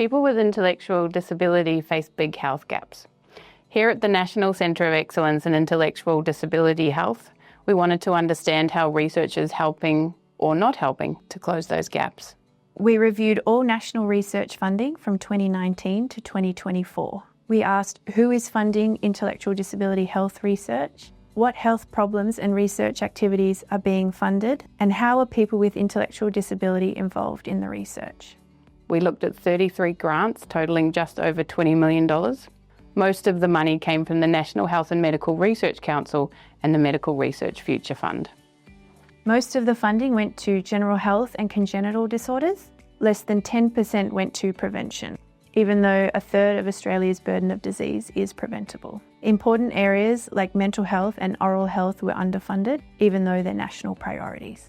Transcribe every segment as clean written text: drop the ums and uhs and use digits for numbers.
People with intellectual disability face big health gaps. Here at the National Centre of Excellence in Intellectual Disability Health, we wanted to understand how research is helping or not helping to close those gaps. We reviewed all national research funding from 2019 to 2024. We asked who is funding intellectual disability health research, what health problems and research activities are being funded, and how are people with intellectual disability involved in the research. We looked at 33 grants totalling just over $20 million. Most of the money came from the National Health and Medical Research Council and the Medical Research Future Fund. Most of the funding went to general health and congenital disorders. Less than 10% went to prevention, even though a third of Australia's burden of disease is preventable. Important areas like mental health and oral health were underfunded, even though they're national priorities.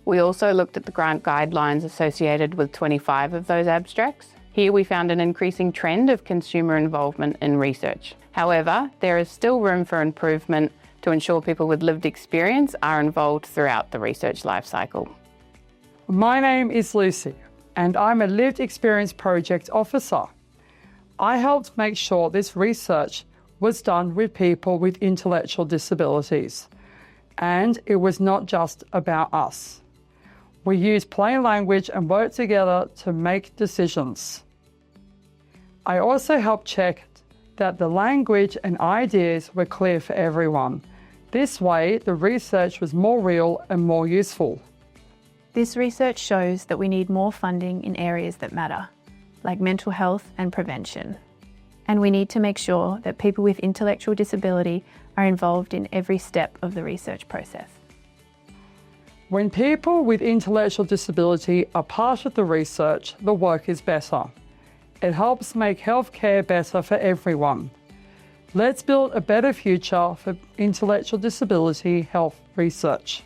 We also looked at the grant guidelines associated with 25 of those abstracts. Here we found an increasing trend of consumer involvement in research. However, there is still room for improvement to ensure people with lived experience are involved throughout the research lifecycle. My name is Lucy, and I'm a Lived Experience Project Officer. I helped make sure this research was done with people with intellectual disabilities, and it was not just about us. We used plain language and worked together to make decisions. I also helped check that the language and ideas were clear for everyone. This way, the research was more real and more useful. This research shows that we need more funding in areas that matter, like mental health and prevention. And we need to make sure that people with intellectual disability are involved in every step of the research process. When people with intellectual disability are part of the research, the work is better. It helps make healthcare better for everyone. Let's build a better future for intellectual disability health research.